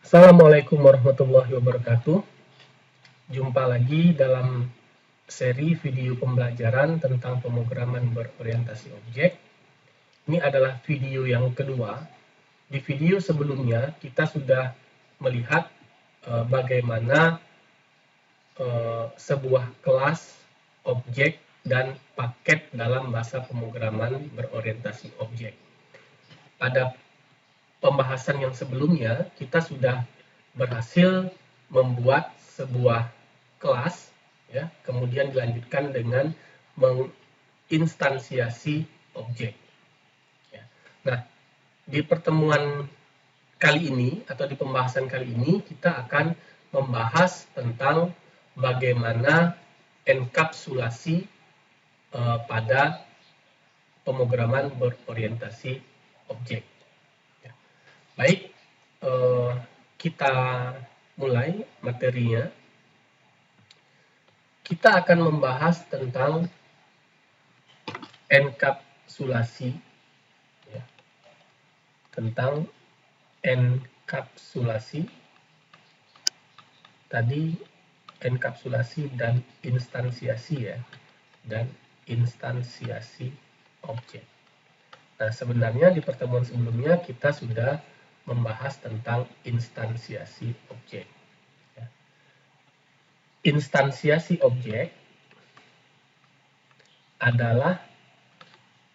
Assalamualaikum warahmatullahi wabarakatuh. Jumpa lagi dalam seri video pembelajaran tentang pemrograman berorientasi objek. Ini adalah video yang kedua. Di video sebelumnya kita sudah melihat bagaimana sebuah kelas, objek, dan paket dalam bahasa pemrograman berorientasi objek. Pada pembahasan yang sebelumnya, kita sudah berhasil membuat sebuah kelas, ya, kemudian dilanjutkan dengan menginstansiasi objek. Ya. Nah, di pertemuan kali ini atau di pembahasan kali ini kita akan membahas tentang bagaimana enkapsulasi pada pemrograman berorientasi objek. Baik, kita mulai materinya. Kita akan membahas tentang enkapsulasi, ya, tentang enkapsulasi. Tadi enkapsulasi dan instansiasi, ya, dan instansiasi objek. Nah, sebenarnya di pertemuan sebelumnya kita sudah membahas tentang instansiasi objek. Instansiasi objek adalah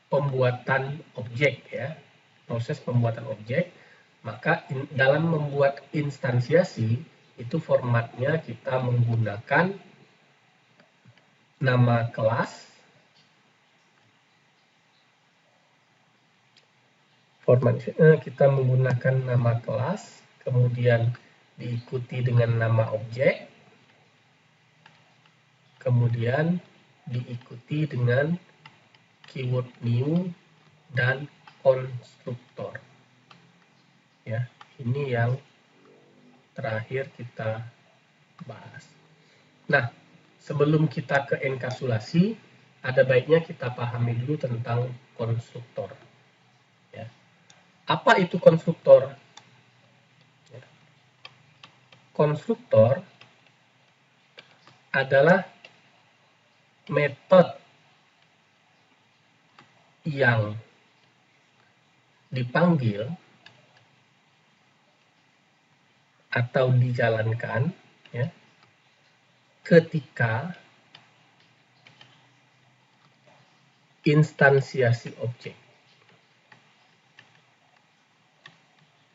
pembuatan objek, ya, proses pembuatan objek. Maka dalam membuat instansiasi itu formatnya kita menggunakan nama kelas, kita menggunakan nama kelas, kemudian diikuti dengan nama objek, kemudian diikuti dengan keyword new dan konstruktor. Ya, ini yang terakhir kita bahas. Nah, sebelum kita ke enkapsulasi, ada baiknya kita pahami dulu tentang konstruktor. Ya. Apa itu konstruktor? Ya. Konstruktor adalah metode yang dipanggil atau dijalankan, ya, ketika instansiasi objek.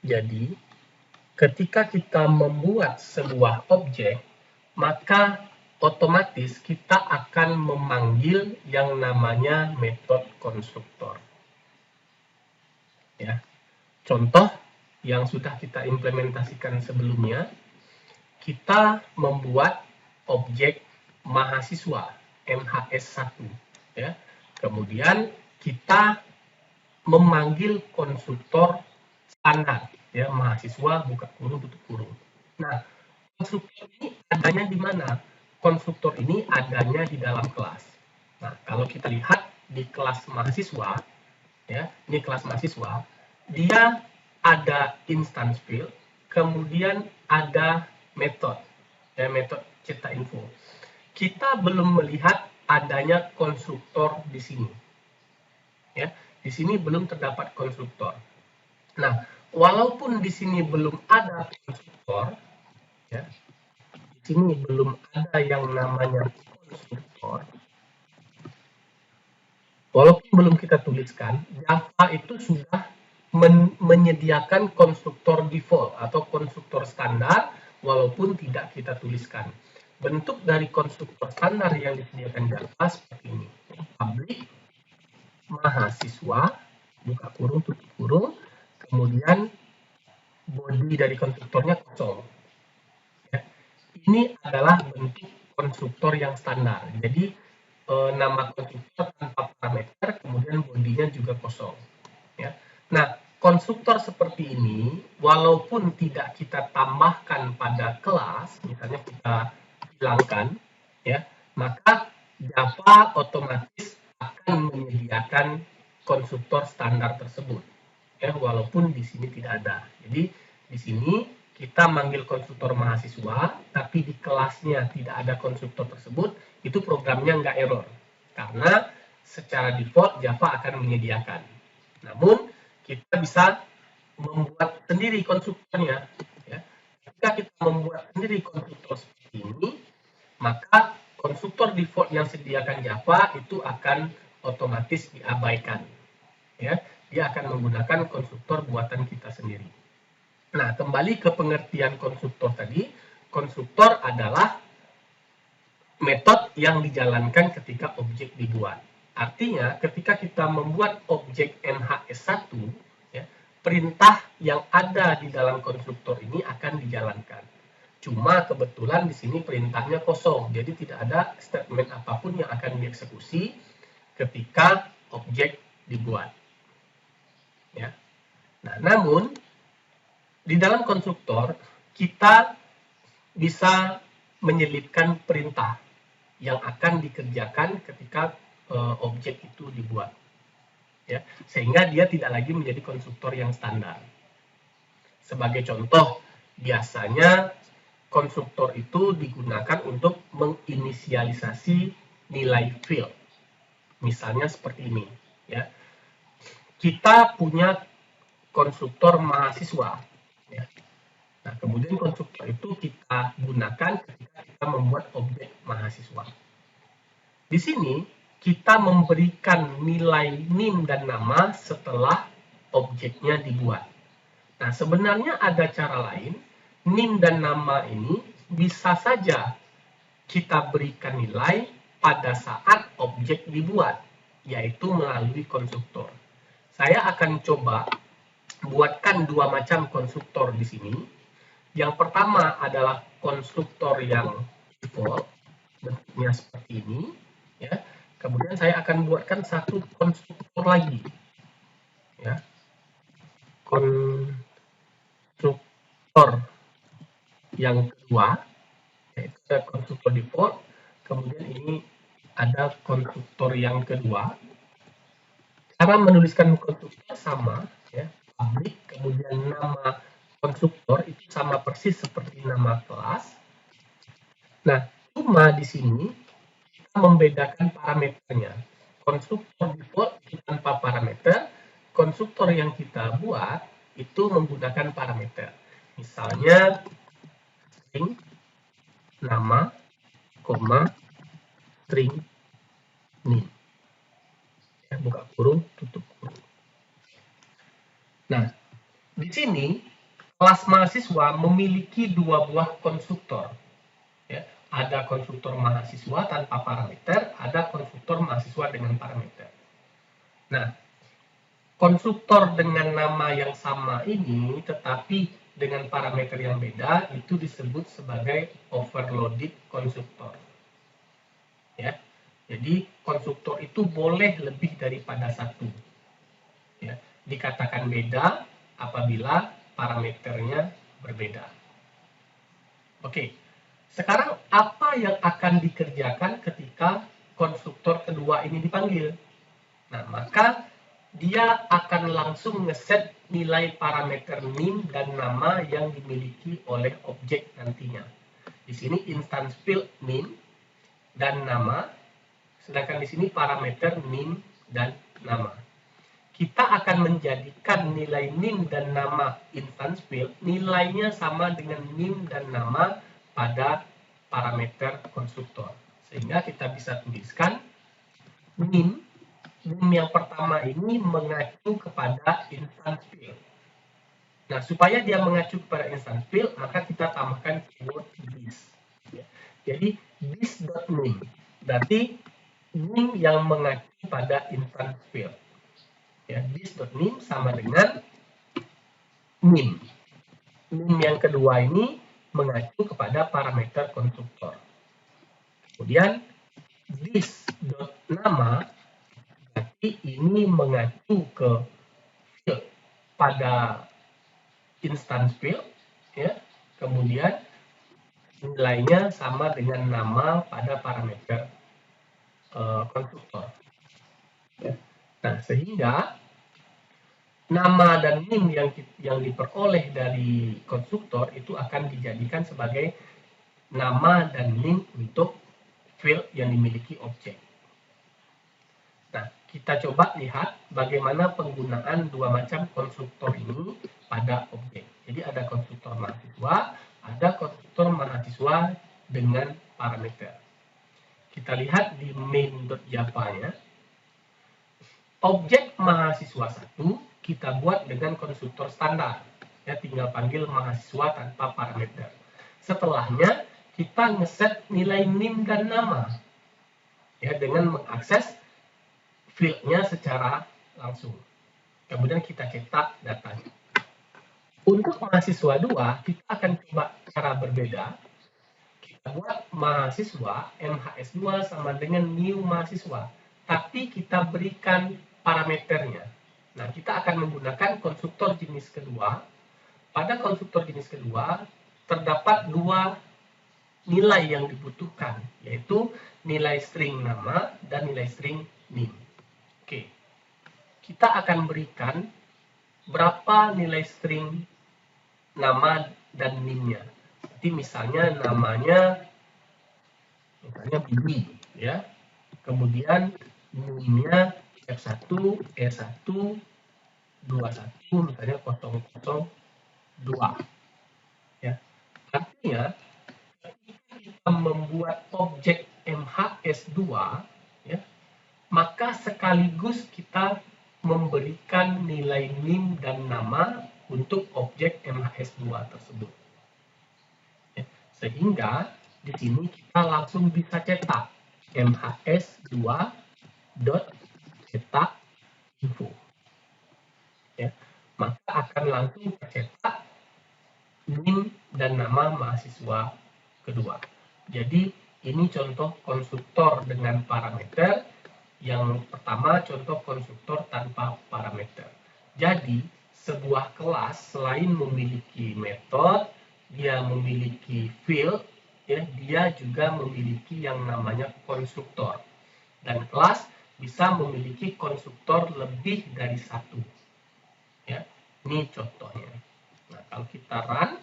Jadi, ketika kita membuat sebuah objek, maka otomatis kita akan memanggil yang namanya metode konstruktor. Ya. Contoh yang sudah kita implementasikan sebelumnya, kita membuat objek mahasiswa MHS1, ya. Kemudian kita memanggil konstruktor standar, ya, mahasiswa buka kurung tutup kurung. Nah, konstruktor ini adanya di mana? Konstruktor ini adanya di dalam kelas. Nah, kalau kita lihat di kelas mahasiswa, ya, ini kelas mahasiswa, dia ada instance field, kemudian ada metode, ya, metode cetak info. Kita belum melihat adanya konstruktor di sini. Ya, di sini belum terdapat konstruktor. Nah, walaupun di sini belum ada konstruktor, ya, di sini belum ada yang namanya konstruktor. Walaupun belum kita tuliskan, Java itu sudah menyediakan konstruktor default atau konstruktor standar walaupun tidak kita tuliskan. Bentuk dari konstruktor standar yang disediakan Java seperti ini. Public, mahasiswa, buka kurung, tutup kurung, kemudian body dari konstruktornya kosong. Ya. Ini adalah bentuk konstruktor yang standar. Jadi nama konstruktor tanpa parameter, kemudian bodinya juga kosong. Ya. Nah, konstruktor seperti ini, walaupun tidak kita tambahkan pada kelas, misalnya kita hilangkan, ya, maka Java otomatis akan menyediakan konstruktor standar tersebut, ya, walaupun di sini tidak ada. Jadi di sini kita manggil konstruktor mahasiswa, tapi di kelasnya tidak ada konstruktor tersebut, itu programnya nggak error. Karena secara default Java akan menyediakan. Namun, kita bisa membuat sendiri konstruktornya. Ya. Jika kita membuat sendiri konstruktor seperti ini, maka konstruktor default yang sediakan Java itu akan otomatis diabaikan. Ya. Dia akan menggunakan konstruktor buatan kita sendiri. Nah, kembali ke pengertian konstruktor tadi, konstruktor adalah metode yang dijalankan ketika objek dibuat. Artinya, ketika kita membuat objek NHS1, ya, perintah yang ada di dalam konstruktor ini akan dijalankan. Cuma kebetulan di sini perintahnya kosong, jadi tidak ada statement apapun yang akan dieksekusi ketika objek dibuat. Ya. Nah, namun di dalam konstruktor, kita bisa menyelipkan perintah yang akan dikerjakan ketika objek itu dibuat. Ya, sehingga dia tidak lagi menjadi konstruktor yang standar. Sebagai contoh, biasanya konstruktor itu digunakan untuk menginisialisasi nilai field. Misalnya seperti ini. Ya. Kita punya konstruktor mahasiswa. Ya. Nah, kemudian konstruktor itu kita gunakan ketika kita membuat objek mahasiswa. Di sini, kita memberikan nilai NIM dan nama setelah objeknya dibuat. Nah, sebenarnya ada cara lain. NIM dan nama ini bisa saja kita berikan nilai pada saat objek dibuat, yaitu melalui konstruktor. Saya akan coba buatkan dua macam konstruktor di sini. Yang pertama adalah konstruktor yang default, bentuknya seperti ini. Ya. Kemudian saya akan buatkan satu konstruktor lagi. Ya. Konstruktor yang kedua, yaitu konstruktor default. Kemudian ini ada konstruktor yang kedua. Cara menuliskan konstruktor sama, ya, public, kemudian nama konstruktor itu sama persis seperti nama kelas. Nah, cuma di sini kita membedakan parameternya. Konstruktor default itu tanpa parameter, konstruktor yang kita buat itu menggunakan parameter. Misalnya string nama, koma, string name. Ya, buka kurung, tutup kurung. Nah, di sini kelas mahasiswa memiliki dua buah konstruktor. Ya, ada konstruktor mahasiswa tanpa parameter, ada konstruktor mahasiswa dengan parameter. Nah, konstruktor dengan nama yang sama ini, tetapi dengan parameter yang beda, itu disebut sebagai overloaded konstruktor. Ya, jadi konstruktor itu boleh lebih daripada satu. Ya, dikatakan beda apabila parameternya berbeda. Oke, sekarang apa yang akan dikerjakan ketika konstruktor kedua ini dipanggil? Nah, maka dia akan langsung ngeset nilai parameter NIM dan nama yang dimiliki oleh objek nantinya. Di sini instance field NIM dan nama, sedangkan di sini parameter NIM dan nama. Kita akan menjadikan nilai NIM dan nama instance field, nilainya sama dengan NIM dan nama pada parameter konstruktor. Sehingga kita bisa tuliskan NIM yang pertama ini mengacu kepada instance field. Nah, supaya dia mengacu kepada instance field, maka kita tambahkan keyword this. Jadi, this.name. Berarti NIM yang mengacu pada instance field. Ya, this.name sama dengan NIM. NIM yang kedua ini mengacu kepada parameter konstruktor. Kemudian this.nama berarti ini mengacu ke field pada instance field, ya. Kemudian nilainya sama dengan nama pada parameter konstruktor. Ya. Nah, sehingga nama dan nim yang diperoleh dari konstruktor itu akan dijadikan sebagai nama dan nim untuk field yang dimiliki objek. Nah, kita coba lihat bagaimana penggunaan dua macam konstruktor ini pada objek. Jadi ada konstruktor mahasiswa, ada konstruktor mahasiswa dengan parameter. Kita lihat di main.java-nya. Objek mahasiswa 1 kita buat dengan konstruktor standar. Ya, tinggal panggil mahasiswa tanpa parameter. Setelahnya kita ngeset nilai nim dan nama. Ya, dengan mengakses field-nya secara langsung. Kemudian kita cetak datanya. Untuk mahasiswa 2, kita akan coba cara berbeda. Kita buat mahasiswa MHS2 sama dengan new mahasiswa. Tapi kita berikan parameternya. Nah, kita akan menggunakan konstruktor jenis kedua. Pada konstruktor jenis kedua, terdapat dua nilai yang dibutuhkan, yaitu nilai string nama dan nilai string nim. Oke, kita akan berikan berapa nilai string nama dan nimnya. Jadi misalnya namanya Bibi, ya. Kemudian nimnya F1, E1, 21, misalnya 002. Ya. Artinya kita membuat objek MHS2, ya, maka sekaligus kita memberikan nilai nim dan nama untuk objek MHS2 tersebut. Ya, sehingga di sini kita langsung bisa cetak MHS2 dot cetak info. Ya, maka akan langsung tercetak nim dan nama mahasiswa kedua. Jadi ini contoh konstruktor dengan parameter. Yang pertama contoh konstruktor tanpa parameter. Jadi sebuah kelas selain memiliki metode, dia memiliki field, ya, dia juga memiliki yang namanya konstruktor. Dan kelas bisa memiliki konstruktor lebih dari satu. Ya, ini contohnya. Nah, kalau kita run,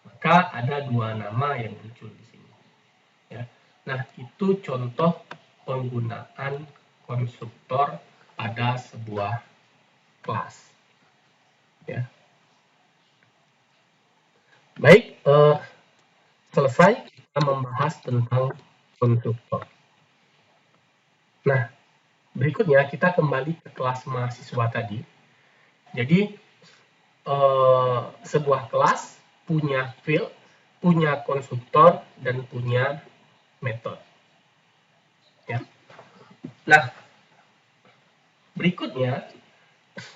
maka ada dua nama yang muncul di sini. Ya. Nah, itu contoh penggunaan konstruktor pada sebuah kelas. Ya. Baik, selesai kita membahas tentang konstruktor. Nah, berikutnya kita kembali ke kelas mahasiswa tadi. Jadi, sebuah kelas punya field, punya konstruktor, dan punya metode. Ya. Nah, berikutnya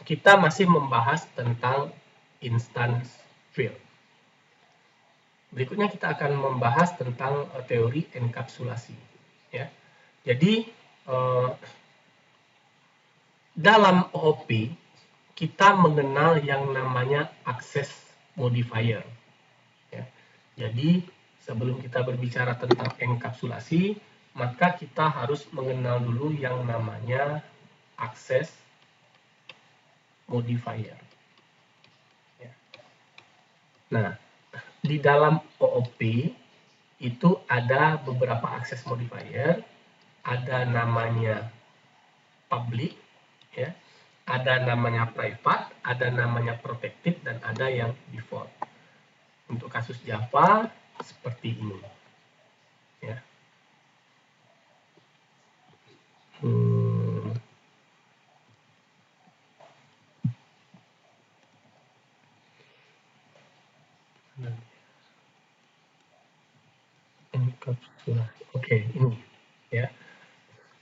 kita masih membahas tentang instance field. Berikutnya kita akan membahas tentang teori enkapsulasi. Ya. Jadi dalam OOP kita mengenal yang namanya access modifier. Ya. Jadi sebelum kita berbicara tentang enkapsulasi, maka kita harus mengenal dulu yang namanya access modifier. Ya. Nah, di dalam OOP itu ada beberapa access modifier, ada namanya public, ya, ada namanya private, ada namanya protected, dan ada yang default. Untuk kasus Java seperti ini. Ya. Oke, ini ya.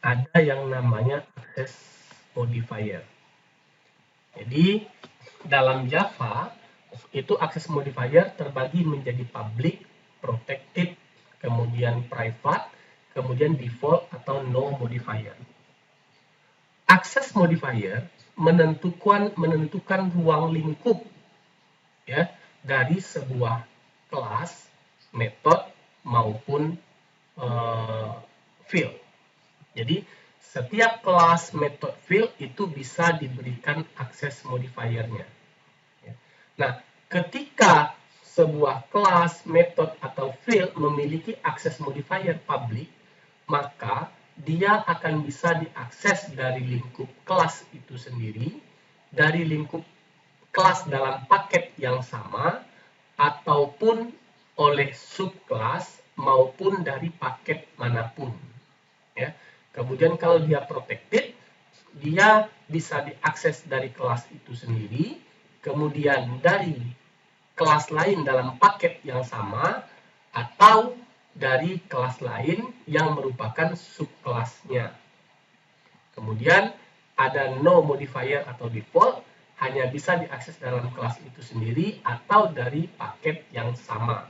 Ada yang namanya access modifier. Jadi dalam Java itu access modifier terbagi menjadi public, protected, kemudian private, kemudian default atau no modifier. Access modifier menentukan ruang lingkup, ya, dari sebuah kelas, metode maupun field. Jadi setiap kelas method field itu bisa diberikan akses modifiernya. Nah, ketika sebuah kelas, method, atau field memiliki akses modifier public, maka dia akan bisa diakses dari lingkup kelas itu sendiri, dari lingkup kelas dalam paket yang sama, ataupun oleh subkelas maupun dari paket manapun. Ya. Kemudian kalau dia protected, dia bisa diakses dari kelas itu sendiri, kemudian dari kelas lain dalam paket yang sama, atau dari kelas lain yang merupakan subkelasnya. Kemudian ada no modifier atau default, hanya bisa diakses dalam kelas itu sendiri atau dari paket yang sama.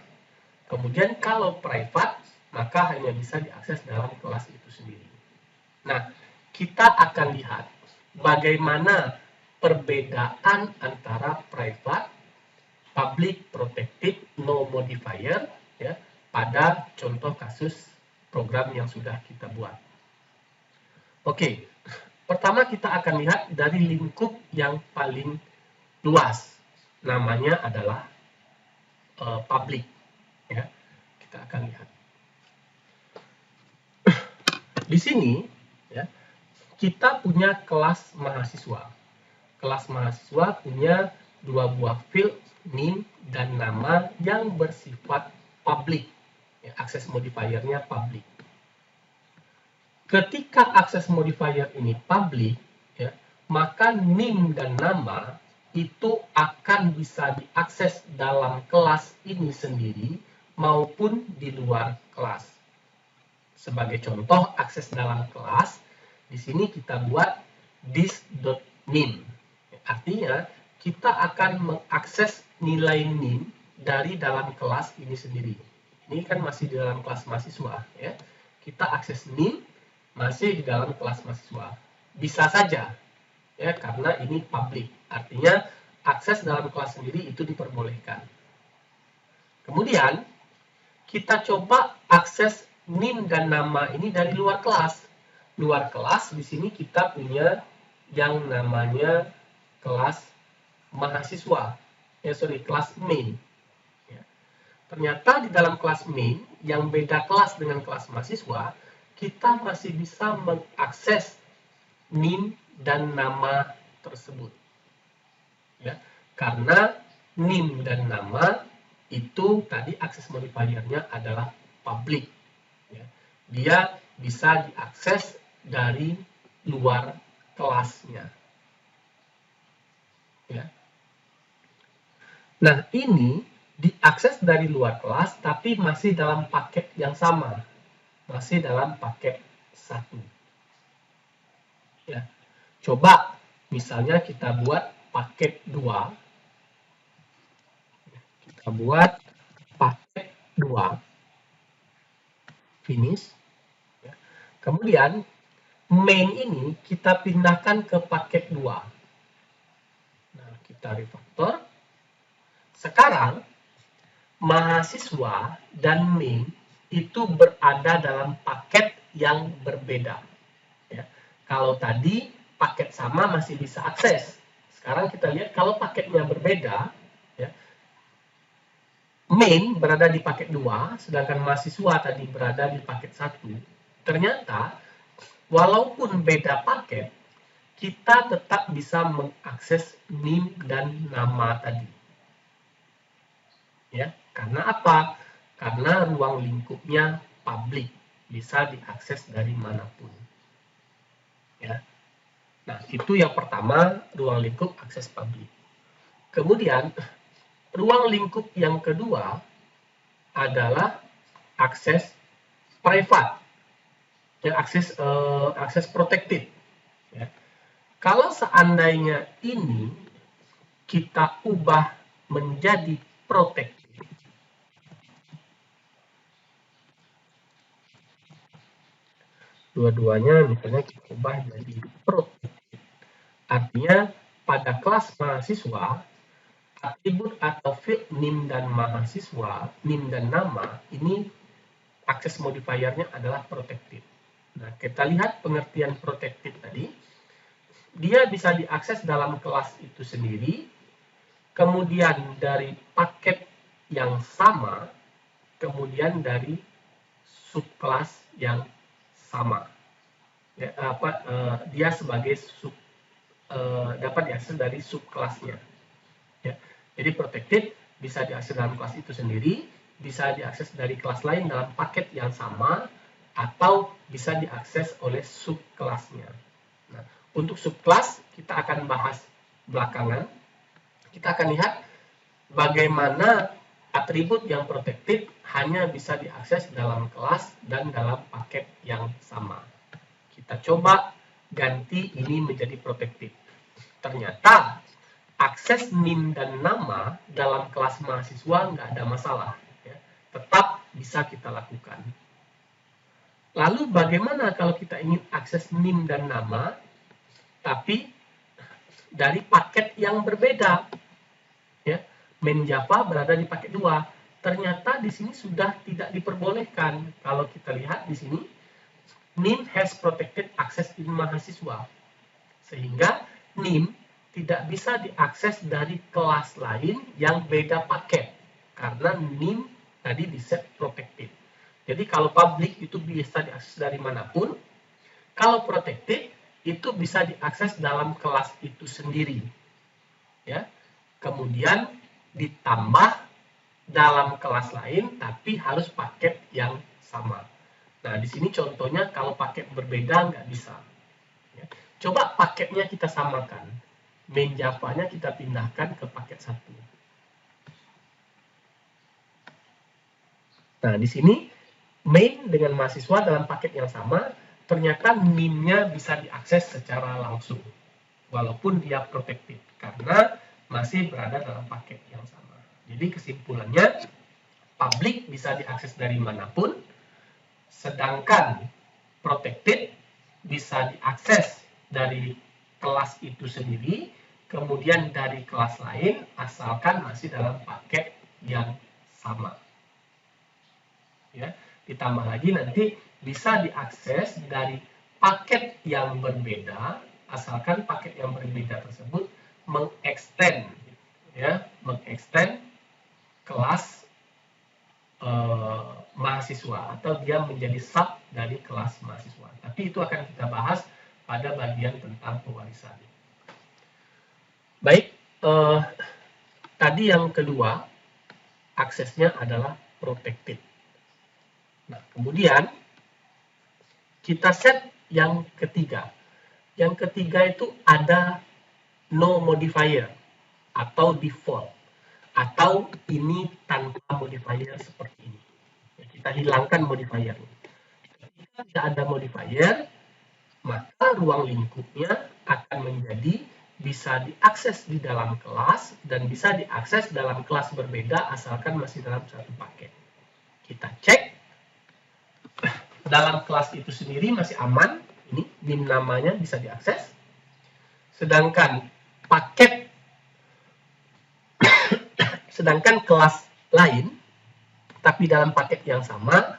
Kemudian kalau private, maka hanya bisa diakses dalam kelas itu sendiri. Nah, kita akan lihat bagaimana perbedaan antara private, public, protected, no modifier ya, pada contoh kasus program yang sudah kita buat. Oke, pertama kita akan lihat dari lingkup yang paling luas. Namanya adalah public. Ya, kita akan lihat. Di sini ya, kita punya kelas mahasiswa. Kelas mahasiswa punya dua buah field, name dan nama yang bersifat public. Ya, akses modifiernya public. Ketika akses modifier ini public, ya, maka name dan nama itu akan bisa diakses dalam kelas ini sendiri maupun di luar kelas. Sebagai contoh akses dalam kelas, di sini kita buat this.name. Artinya, kita akan mengakses nilai name dari dalam kelas ini sendiri. Ini kan masih di dalam kelas mahasiswa. Ya. Kita akses name masih di dalam kelas mahasiswa. Bisa saja, ya, karena ini public. Artinya, akses dalam kelas sendiri itu diperbolehkan. Kemudian, kita coba akses name dan nama ini dari luar kelas. Luar kelas, di sini kita punya yang namanya kelas mahasiswa. Kelas main. Ya. Ternyata di dalam kelas main, yang beda kelas dengan kelas mahasiswa, kita masih bisa mengakses name dan nama tersebut. Ya. Karena name dan nama itu tadi akses modifiernya adalah public. Ya. Dia bisa diakses dari luar kelasnya. Ya. Nah, ini diakses dari luar kelas, tapi masih dalam paket yang sama. Masih dalam paket 1. Ya. Coba, misalnya kita buat paket 2. Kita buat paket 2. Finish. Ya. Kemudian, main ini kita pindahkan ke paket 2. Nah, kita refactor. Sekarang, mahasiswa dan main itu berada dalam paket yang berbeda. Ya. Kalau tadi paket sama masih bisa akses. Sekarang kita lihat kalau paketnya berbeda, ya, main berada di paket 2, sedangkan mahasiswa tadi berada di paket 1. Ternyata, walaupun beda paket, kita tetap bisa mengakses name dan nama tadi. Ya, karena apa? Karena ruang lingkupnya public, bisa diakses dari manapun. Ya. Nah, itu yang pertama, ruang lingkup akses public. Kemudian, ruang lingkup yang kedua adalah akses private, ya, akses protected. Ya. Kalau seandainya ini kita ubah menjadi protected, dua-duanya misalnya kita ubah jadi protected. Artinya pada kelas mahasiswa, atribut atau field name dan mahasiswa, name dan nama, ini akses modifiernya adalah protected. Nah, kita lihat pengertian protected tadi. Dia bisa diakses dalam kelas itu sendiri, kemudian dari paket yang sama, kemudian dari subkelas yang sama. Ya, dia sebagai dapat diakses dari subkelasnya. Ya. Jadi protected bisa diakses dalam kelas itu sendiri, bisa diakses dari kelas lain dalam paket yang sama, atau bisa diakses oleh subkelasnya. Nah, untuk subkelas kita akan bahas belakangan. Kita akan lihat bagaimana atribut yang protected hanya bisa diakses dalam kelas dan dalam paket yang sama. Kita coba ganti ini menjadi protected. Ternyata akses NIM dan nama dalam kelas mahasiswa nggak ada masalah. Ya. Tetap bisa kita lakukan. Lalu bagaimana kalau kita ingin akses NIM dan nama, tapi dari paket yang berbeda? Ya, main Java berada di paket 2. Ternyata di sini sudah tidak diperbolehkan. Kalau kita lihat di sini, NIM has protected access in mahasiswa. Sehingga NIM tidak bisa diakses dari kelas lain yang beda paket. Karena NIM tadi di set protected. Jadi kalau public itu bisa diakses dari manapun. Kalau protected itu bisa diakses dalam kelas itu sendiri. Ya. Kemudian ditambah dalam kelas lain tapi harus paket yang sama. Nah, di sini contohnya kalau paket berbeda nggak bisa. Ya. Coba paketnya kita samakan. Main Java-nya kita pindahkan ke paket 1. Nah, di sini main dengan mahasiswa dalam paket yang sama, ternyata NIM-nya bisa diakses secara langsung. Walaupun dia protected, karena masih berada dalam paket yang sama. Jadi kesimpulannya, public bisa diakses dari manapun, sedangkan protected bisa diakses dari kelas itu sendiri, kemudian dari kelas lain, asalkan masih dalam paket yang sama. Ya, ditambah lagi nanti bisa diakses dari paket yang berbeda, asalkan paket yang berbeda tersebut mengextend, ya, mengextend kelas mahasiswa atau dia menjadi sub dari kelas mahasiswa. Tapi itu akan kita bahas pada bagian tentang pewarisan. Baik, tadi yang kedua, aksesnya adalah protected. Nah, kemudian kita set yang ketiga. Yang ketiga itu ada no modifier atau default. Atau ini tanpa modifier seperti ini. Kita hilangkan modifier. Ketika tidak ada modifier, maka ruang lingkupnya akan menjadi bisa diakses di dalam kelas dan bisa diakses dalam kelas berbeda asalkan masih dalam satu paket. Kita cek dalam kelas itu sendiri masih aman, ini NIM namanya bisa diakses. Sedangkan paket sedangkan kelas lain tapi dalam paket yang sama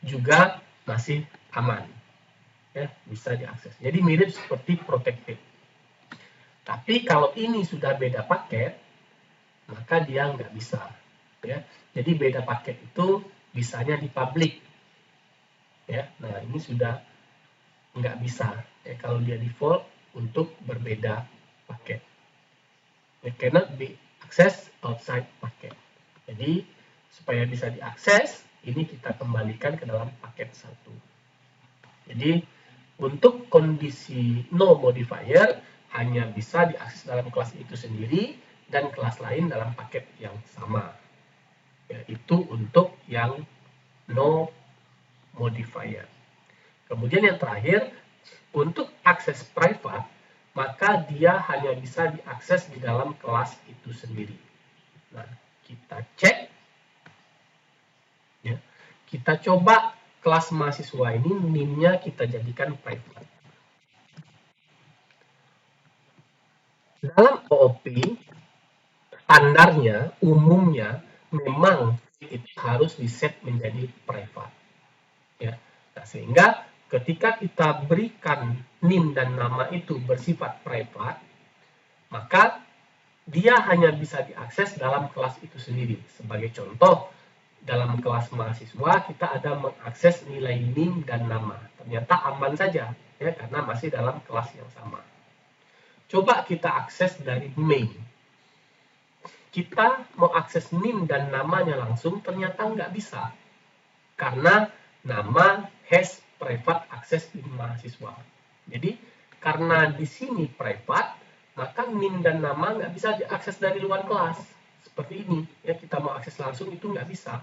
juga masih aman. Ya, bisa diakses. Jadi mirip seperti protected. Tapi kalau ini sudah beda paket, maka dia nggak bisa. Ya, jadi beda paket itu bisanya di public. Ya, nah ini sudah nggak bisa. Ya, kalau dia default untuk berbeda paket. It cannot be accessed outside paket. Jadi supaya bisa diakses, ini kita kembalikan ke dalam paket 1. Jadi untuk kondisi no modifier hanya bisa diakses dalam kelas itu sendiri dan kelas lain dalam paket yang sama. Yaitu untuk yang no modifier. Kemudian yang terakhir, untuk akses private, maka dia hanya bisa diakses di dalam kelas itu sendiri. Nah, kita cek. Ya, kita coba kelas mahasiswa ini NIM-nya kita jadikan private. Dalam OOP, standarnya, umumnya, memang itu harus di-set menjadi private. Ya. Nah, sehingga ketika kita berikan NIM dan nama itu bersifat private, maka dia hanya bisa diakses dalam kelas itu sendiri. Sebagai contoh, dalam kelas mahasiswa kita ada mengakses nilai NIM dan nama. Ternyata aman saja, ya, karena masih dalam kelas yang sama. Coba kita akses dari main. Kita mau akses NIM dan namanya langsung, ternyata nggak bisa. Karena nama has private access di mahasiswa. Jadi, karena di sini private, maka NIM dan nama nggak bisa diakses dari luar kelas. Seperti ini, ya, kita mau akses langsung itu nggak bisa.